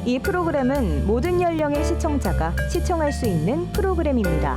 이 프로그램은 모든 연령의 시청자가 시청할 수 있는 프로그램입니다.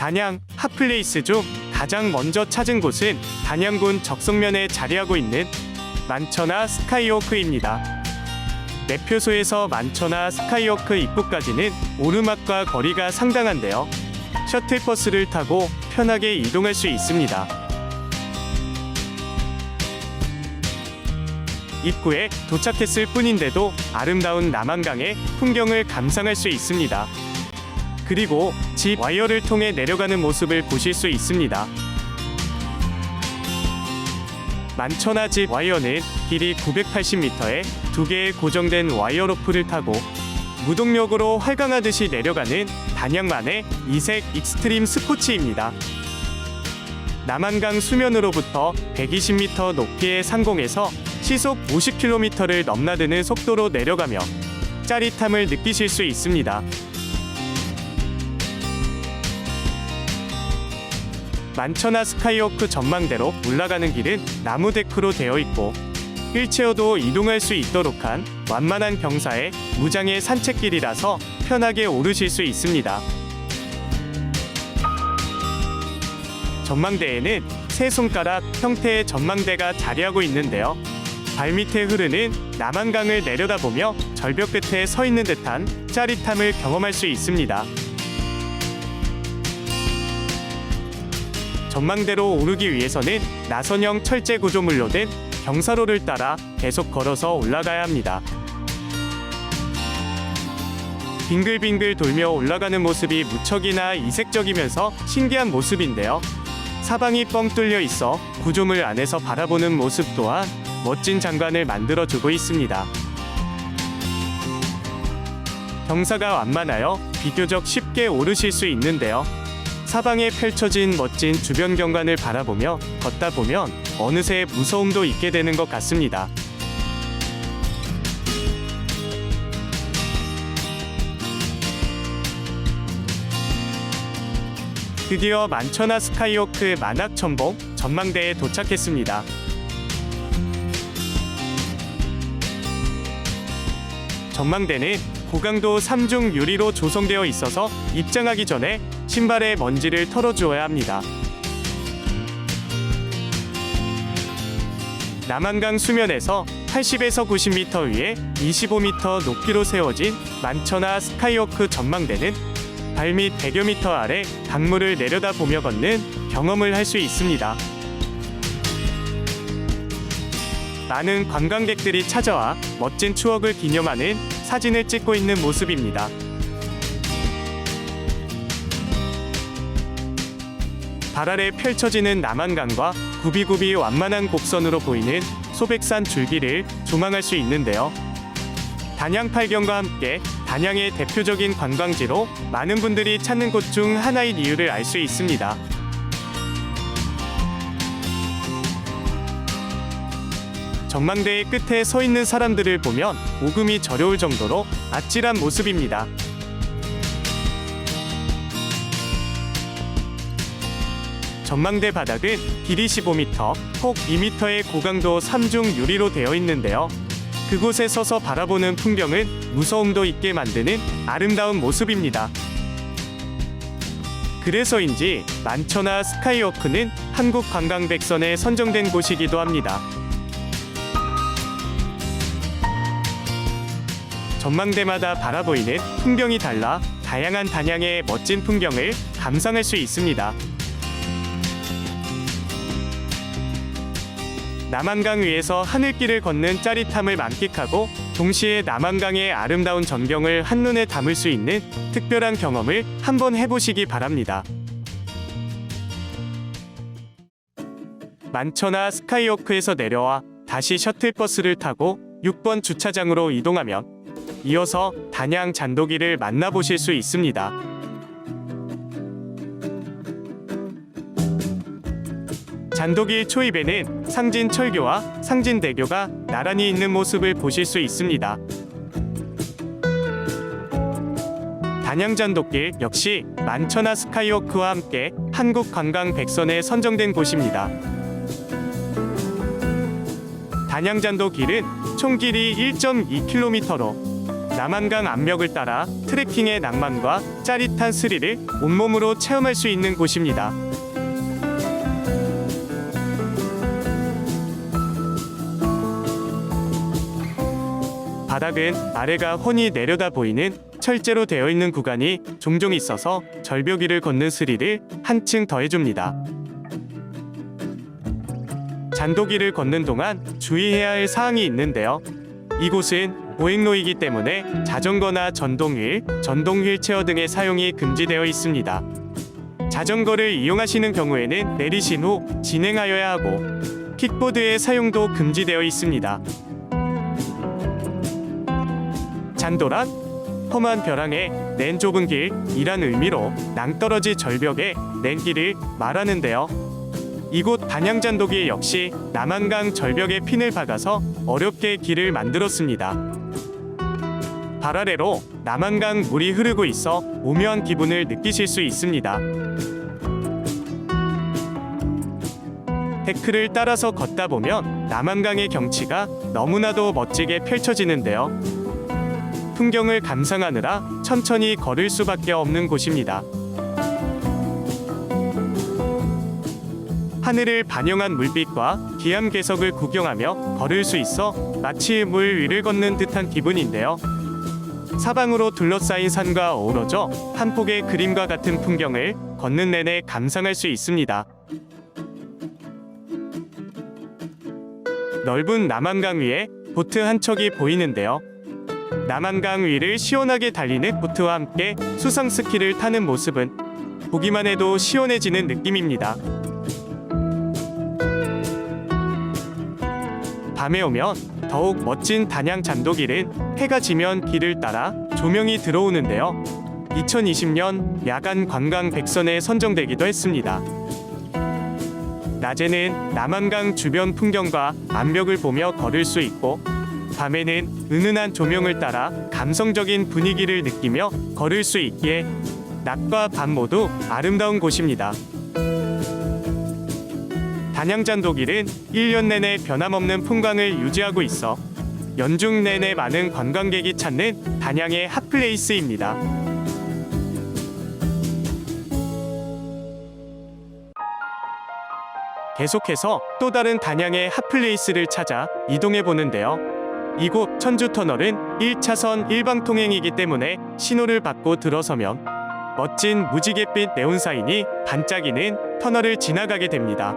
단양 핫플레이스 중 가장 먼저 찾은 곳은 단양군 적성면에 자리하고 있는 만천하 스카이워크입니다. 매표소에서 만천하 스카이워크 입구까지는 오르막과 거리가 상당한데요. 셔틀버스를 타고 편하게 이동할 수 있습니다. 입구에 도착했을 뿐인데도 아름다운 남한강의 풍경을 감상할 수 있습니다. 그리고 집 와이어를 통해 내려가는 모습을 보실 수 있습니다. 만천하 집 와이어는 길이 980m에 2개의 고정된 와이어 로프를 타고 무동력으로 활강하듯이 내려가는 단양만의 이색 익스트림 스포츠입니다. 남한강 수면으로부터 120m 높이의 상공에서 시속 50km를 넘나드는 속도로 내려가며 짜릿함을 느끼실 수 있습니다. 만천하 스카이워크 전망대로 올라가는 길은 나무 데크로 되어 있고 휠체어도 이동할 수 있도록 한 완만한 경사의 무장의 산책길이라서 편하게 오르실 수 있습니다. 전망대에는 세 손가락 형태의 전망대가 자리하고 있는데요. 발밑에 흐르는 남한강을 내려다보며 절벽 끝에 서 있는 듯한 짜릿함을 경험할 수 있습니다. 전망대로 오르기 위해서는 나선형 철제 구조물로 된 경사로를 따라 계속 걸어서 올라가야 합니다. 빙글빙글 돌며 올라가는 모습이 무척이나 이색적이면서 신기한 모습인데요. 사방이 뻥 뚫려 있어 구조물 안에서 바라보는 모습 또한 멋진 장관을 만들어주고 있습니다. 경사가 완만하여 비교적 쉽게 오르실 수 있는데요. 사방에 펼쳐진 멋진 주변 경관을 바라보며 걷다 보면 어느새 무서움도 잊게 되는 것 같습니다. 드디어 만천하 스카이워크 만학천봉 전망대에 도착했습니다. 전망대는 고강도 3중 유리로 조성되어 있어서 입장하기 전에 신발에 먼지를 털어주어야 합니다. 남한강 수면에서 80에서 90m 위에 25m 높이로 세워진 만천하 스카이워크 전망대는 발밑 100여 미터 아래 강물을 내려다보며 걷는 경험을 할 수 있습니다. 많은 관광객들이 찾아와 멋진 추억을 기념하는 사진을 찍고 있는 모습입니다. 발 아래 펼쳐지는 남한강과 굽이굽이 완만한 곡선으로 보이는 소백산 줄기를 조망할 수 있는데요. 단양 팔경과 함께 단양의 대표적인 관광지로 많은 분들이 찾는 곳 중 하나인 이유를 알 수 있습니다. 전망대의 끝에 서 있는 사람들을 보면 오금이 저려올 정도로 아찔한 모습입니다. 전망대 바닥은 길이 15m, 폭 2m의 고강도 3중 유리로 되어 있는데요. 그곳에 서서 바라보는 풍경은 무서움도 있게 만드는 아름다운 모습입니다. 그래서인지 만천하 스카이워크는 한국관광백선에 선정된 곳이기도 합니다. 전망대마다 바라보이는 풍경이 달라 다양한 단양의 멋진 풍경을 감상할 수 있습니다. 남한강 위에서 하늘길을 걷는 짜릿함을 만끽하고 동시에 남한강의 아름다운 전경을 한눈에 담을 수 있는 특별한 경험을 한번 해보시기 바랍니다. 만천하 스카이워크에서 내려와 다시 셔틀버스를 타고 6번 주차장으로 이동하면 이어서 단양 잔도기를 만나보실 수 있습니다. 잔도길 초입에는 상진철교와 상진대교가 나란히 있는 모습을 보실 수 있습니다. 단양잔도길 역시 만천하 스카이워크와 함께 한국관광백선에 선정된 곳입니다. 단양잔도길은 총 길이 1.2km로 남한강 암벽을 따라 트레킹의 낭만과 짜릿한 스릴을 온몸으로 체험할 수 있는 곳입니다. 바닥은 아래가 훤히 내려다 보이는 철제로 되어 있는 구간이 종종 있어서 절벽 위를 걷는 스릴을 한층 더해줍니다. 잔도길을 걷는 동안 주의해야 할 사항이 있는데요. 이곳은 보행로이기 때문에 자전거나 전동휠, 전동 휠체어 등의 사용이 금지되어 있습니다. 자전거를 이용하시는 경우에는 내리신 후 진행하여야 하고 킥보드의 사용도 금지되어 있습니다. 잔도란 험한 벼랑에 낸 좁은 길이란 의미로 낭떠러지 절벽에 낸 길을 말하는데요. 이곳 단양잔도길 역시 남한강 절벽에 핀을 박아서 어렵게 길을 만들었습니다. 발 아래로 남한강 물이 흐르고 있어 오묘한 기분을 느끼실 수 있습니다. 데크를 따라서 걷다 보면 남한강의 경치가 너무나도 멋지게 펼쳐지는데요. 풍경을 감상하느라 천천히 걸을 수밖에 없는 곳입니다. 하늘을 반영한 물빛과 기암괴석을 구경하며 걸을 수 있어 마치 물 위를 걷는 듯한 기분인데요. 사방으로 둘러싸인 산과 어우러져 한 폭의 그림과 같은 풍경을 걷는 내내 감상할 수 있습니다. 넓은 남한강 위에 보트 한 척이 보이는데요. 남한강 위를 시원하게 달리는 보트와 함께 수상 스키를 타는 모습은 보기만 해도 시원해지는 느낌입니다. 밤에 오면 더욱 멋진 단양 잔도길은 해가 지면 길을 따라 조명이 들어오는데요. 2020년 야간 관광 백선에 선정되기도 했습니다. 낮에는 남한강 주변 풍경과 암벽을 보며 걸을 수 있고 밤에는 은은한 조명을 따라 감성적인 분위기를 느끼며 걸을 수 있기에 낮과 밤 모두 아름다운 곳입니다. 단양잔도길은 1년 내내 변함없는 풍광을 유지하고 있어 연중 내내 많은 관광객이 찾는 단양의 핫플레이스입니다. 계속해서 또 다른 단양의 핫플레이스를 찾아 이동해 보는데요. 이곳 천주터널은 1차선 일방통행이기 때문에 신호를 받고 들어서면 멋진 무지갯빛 네온사인이 반짝이는 터널을 지나가게 됩니다.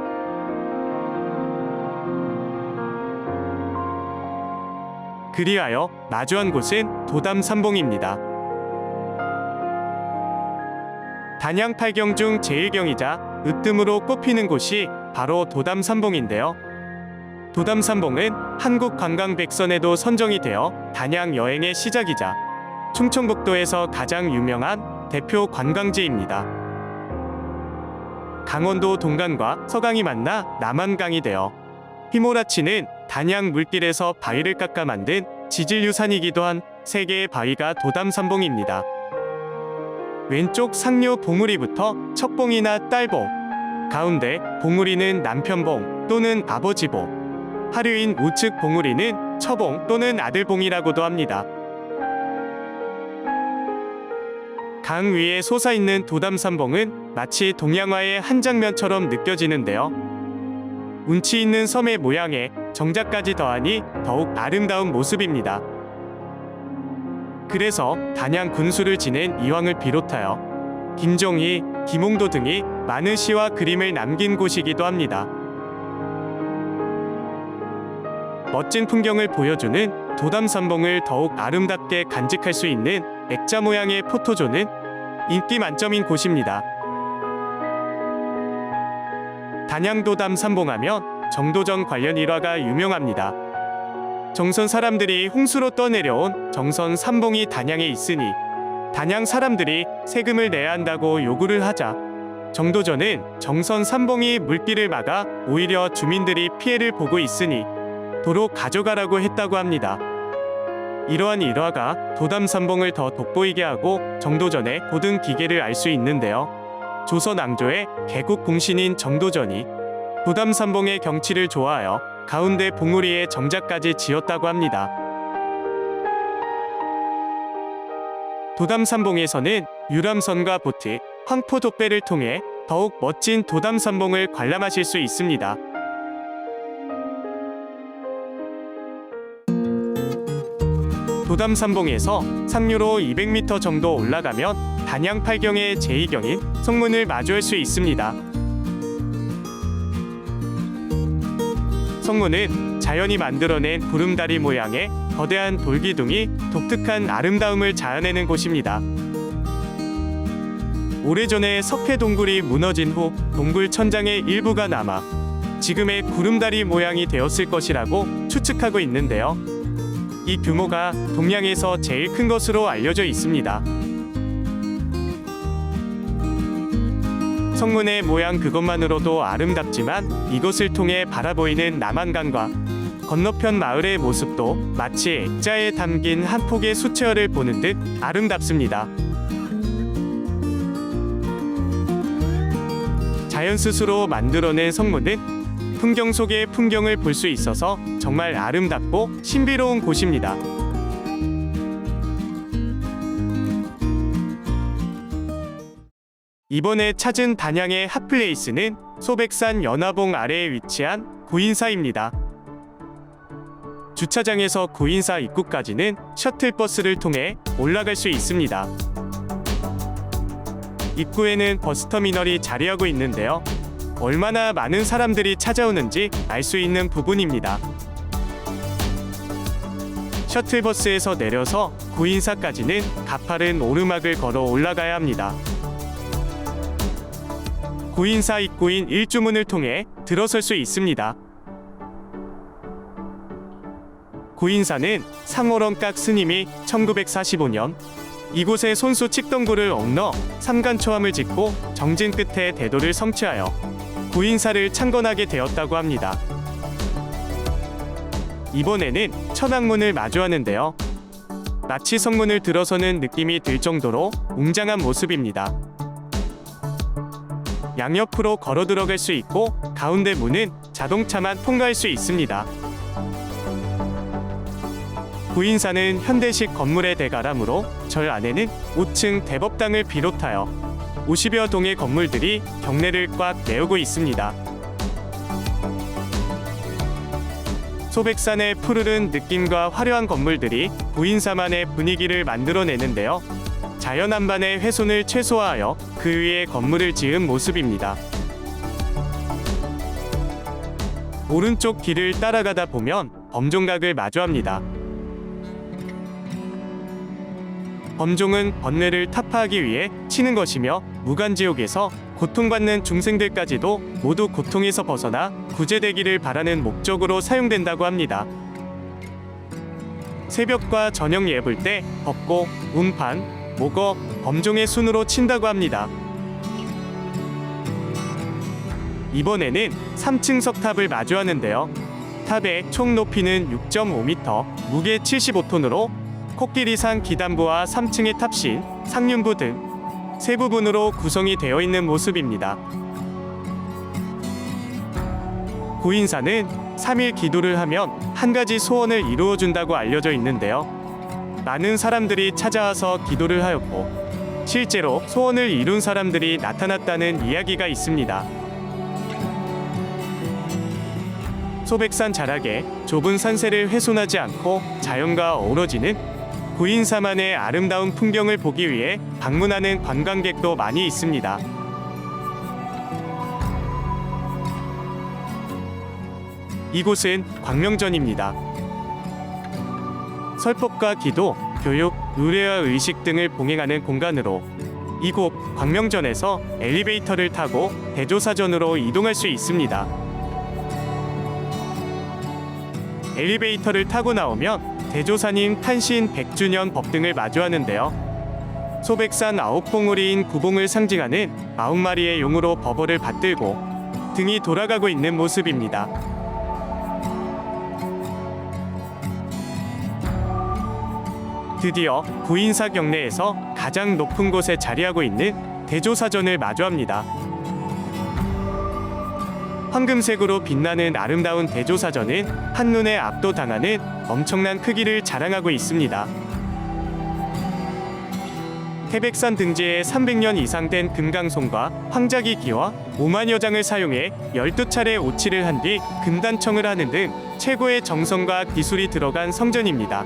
그리하여 마주한 곳은 도담산봉입니다. 단양 8경 중 제1경이자 으뜸으로 꼽히는 곳이 바로 도담산봉인데요. 도담산봉은 한국관광백선에도 선정이 되어 단양 여행의 시작이자 충청북도에서 가장 유명한 대표 관광지입니다. 강원도 동강과 서강이 만나 남한강이 되어 휘몰아치는 단양 물길에서 바위를 깎아 만든 지질유산이기도 한 세 개의 바위가 도담산봉입니다. 왼쪽 상류 봉우리부터 척봉이나 딸봉, 가운데 봉우리는 남편봉 또는 아버지봉, 하류인 우측 봉우리는 처봉 또는 아들봉이라고도 합니다. 강 위에 솟아있는 도담산봉은 마치 동양화의 한 장면처럼 느껴지는데요. 운치 있는 섬의 모양에 정자까지 더하니 더욱 아름다운 모습입니다. 그래서 단양 군수를 지낸 이황을 비롯하여 김종희, 김홍도 등이 많은 시와 그림을 남긴 곳이기도 합니다. 멋진 풍경을 보여주는 도담산봉을 더욱 아름답게 간직할 수 있는 액자 모양의 포토존은 인기 만점인 곳입니다. 단양도담 산봉하면 정도전 관련 일화가 유명합니다. 정선 사람들이 홍수로 떠내려온 정선 산봉이 단양에 있으니 단양 사람들이 세금을 내야 한다고 요구를 하자 정도전은 정선 산봉이 물길을 막아 오히려 주민들이 피해를 보고 있으니 도로 가져가라고 했다고 합니다. 이러한 일화가 도담산봉을 더 돋보이게 하고 정도전의 고등 기계를 알 수 있는데요. 조선 왕조의 개국 공신인 정도전이 도담산봉의 경치를 좋아하여 가운데 봉우리에 정자까지 지었다고 합니다. 도담산봉에서는 유람선과 보트, 황포도배를 통해 더욱 멋진 도담산봉을 관람하실 수 있습니다. 도담산봉에서 상류로 200m 정도 올라가면 단양 팔경의 제2경인 성문을 마주할 수 있습니다. 성문은 자연이 만들어낸 구름다리 모양의 거대한 돌기둥이 독특한 아름다움을 자아내는 곳입니다. 오래전에 석회 동굴이 무너진 후 동굴 천장의 일부가 남아 지금의 구름다리 모양이 되었을 것이라고 추측하고 있는데요. 이 규모가 동양에서 제일 큰 것으로 알려져 있습니다. 성문의 모양 그것만으로도 아름답지만 이것을 통해 바라보이는 남한강과 건너편 마을의 모습도 마치 액자에 담긴 한 폭의 수채화를 보는 듯 아름답습니다. 자연 스스로 만들어낸 성문은 풍경 속의 풍경을 볼 수 있어서 정말 아름답고 신비로운 곳입니다. 이번에 찾은 단양의 핫플레이스는 소백산 연화봉 아래에 위치한 구인사입니다. 주차장에서 구인사 입구까지는 셔틀버스를 통해 올라갈 수 있습니다. 입구에는 버스터미널이 자리하고 있는데요. 얼마나 많은 사람들이 찾아오는지 알 수 있는 부분입니다. 셔틀버스에서 내려서 구인사까지는 가파른 오르막을 걸어 올라가야 합니다. 구인사 입구인 일주문을 통해 들어설 수 있습니다. 구인사는 상호론각 스님이 1945년 이곳에 손수 칡덩굴을 엎너 삼간초함을 짓고 정진 끝에 대도를 성취하여 구인사를 창건하게 되었다고 합니다. 이번에는 천왕문을 마주하는데요. 마치 성문을 들어서는 느낌이 들 정도로 웅장한 모습입니다. 양옆으로 걸어 들어갈 수 있고 가운데 문은 자동차만 통과할 수 있습니다. 구인사는 현대식 건물의 대가람으로 절 안에는 5층 대법당을 비롯하여 50여 동의 건물들이 경내를 꽉 메우고 있습니다. 소백산의 푸르른 느낌과 화려한 건물들이 구인사만의 분위기를 만들어내는데요. 자연 한반의 훼손을 최소화하여 그 위에 건물을 지은 모습입니다. 오른쪽 길을 따라가다 보면 범종각을 마주합니다. 범종은 번뇌를 타파하기 위해 치는 것이며 무간지옥에서 고통받는 중생들까지도 모두 고통에서 벗어나 구제되기를 바라는 목적으로 사용된다고 합니다. 새벽과 저녁 예불 때 법고, 운판, 목어, 범종의 순으로 친다고 합니다. 이번에는 3층 석탑을 마주하는데요. 탑의 총 높이는 6.5m, 무게 75톤으로 코끼리산 기단부와 3층의 탑신, 상륜부 등 세 부분으로 구성이 되어 있는 모습입니다. 구인사는 3일 기도를 하면 한 가지 소원을 이루어준다고 알려져 있는데요. 많은 사람들이 찾아와서 기도를 하였고 실제로 소원을 이룬 사람들이 나타났다는 이야기가 있습니다. 소백산 자락에 좁은 산세를 훼손하지 않고 자연과 어우러지는 구인사만의 아름다운 풍경을 보기 위해 방문하는 관광객도 많이 있습니다. 이곳은 광명전입니다. 설법과 기도, 교육, 의례와 의식 등을 봉행하는 공간으로 이곳 광명전에서 엘리베이터를 타고 대조사전으로 이동할 수 있습니다. 엘리베이터를 타고 나오면 대조사님 탄신 100주년 법등을 마주하는데요. 소백산 9봉우리인 구봉을 상징하는 9마리의 용으로 법어를 받들고 등이 돌아가고 있는 모습입니다. 드디어 구인사 경내에서 가장 높은 곳에 자리하고 있는 대조사전을 마주합니다. 황금색으로 빛나는 아름다운 대조사전은 한눈에 압도당하는 엄청난 크기를 자랑하고 있습니다. 태백산 등지에 300년 이상 된 금강송과 황자기기와 5만여 장을 사용해 12차례 오치를 한 뒤 금단청을 하는 등 최고의 정성과 기술이 들어간 성전입니다.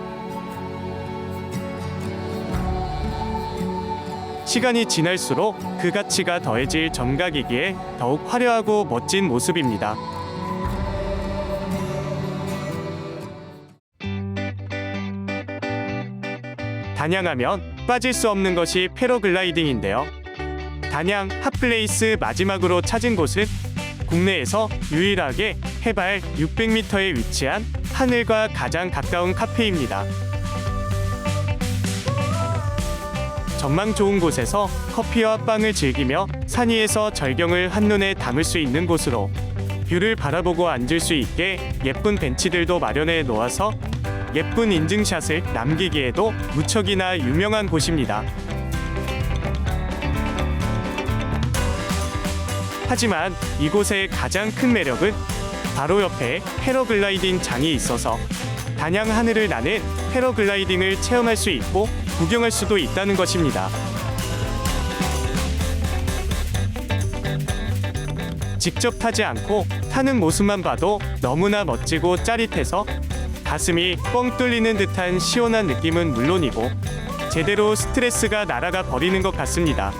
시간이 지날수록 그 가치가 더해질 점각이기에 더욱 화려하고 멋진 모습입니다. 단양하면 빠질 수 없는 것이 패러글라이딩인데요. 단양 핫플레이스 마지막으로 찾은 곳은 국내에서 유일하게 해발 600m에 위치한 하늘과 가장 가까운 카페입니다. 전망 좋은 곳에서 커피와 빵을 즐기며 산 위에서 절경을 한눈에 담을 수 있는 곳으로 뷰를 바라보고 앉을 수 있게 예쁜 벤치들도 마련해 놓아서 예쁜 인증샷을 남기기에도 무척이나 유명한 곳입니다. 하지만 이곳의 가장 큰 매력은 바로 옆에 패러글라이딩 장이 있어서 단양 하늘을 나는 패러글라이딩을 체험할 수 있고 구경할 수도 있다는 것입니다. 직접 타지 않고 타는 모습만 봐도 너무나 멋지고 짜릿해서 가슴이 뻥 뚫리는 듯한 시원한 느낌은 물론이고 제대로 스트레스가 날아가 버리는 것 같습니다.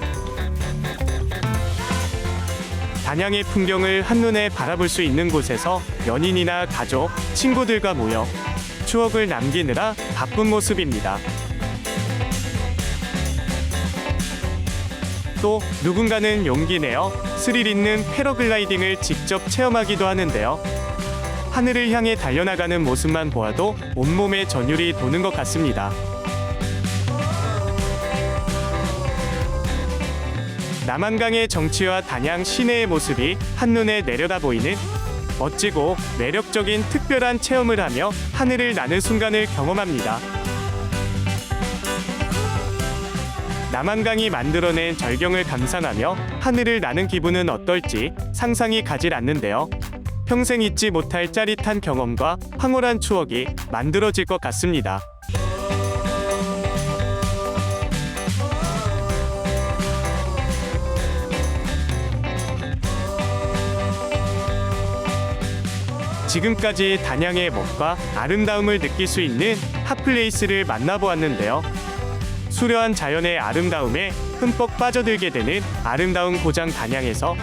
단양의 풍경을 한눈에 바라볼 수 있는 곳에서 연인이나 가족, 친구들과 모여 추억을 남기느라 바쁜 모습입니다. 또 누군가는 용기 내어 스릴 있는 패러글라이딩을 직접 체험하기도 하는데요. 하늘을 향해 달려나가는 모습만 보아도 온몸에 전율이 도는 것 같습니다. 남한강의 정취와 단양 시내의 모습이 한눈에 내려다 보이는 멋지고 매력적인 특별한 체험을 하며 하늘을 나는 순간을 경험합니다. 남한강이 만들어낸 절경을 감상하며 하늘을 나는 기분은 어떨지 상상이 가질 않는데요. 평생 잊지 못할 짜릿한 경험과 황홀한 추억이 만들어질 것 같습니다. 지금까지 단양의 멋과 아름다움을 느낄 수 있는 핫플레이스를 만나보았는데요. 수려한 자연의 아름다움에 흠뻑 빠져들게 되는 아름다운 고장 단양에서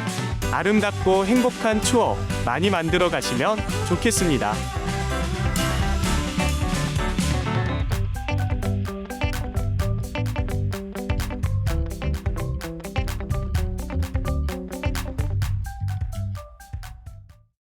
아름답고 행복한 추억 많이 만들어 가시면 좋겠습니다.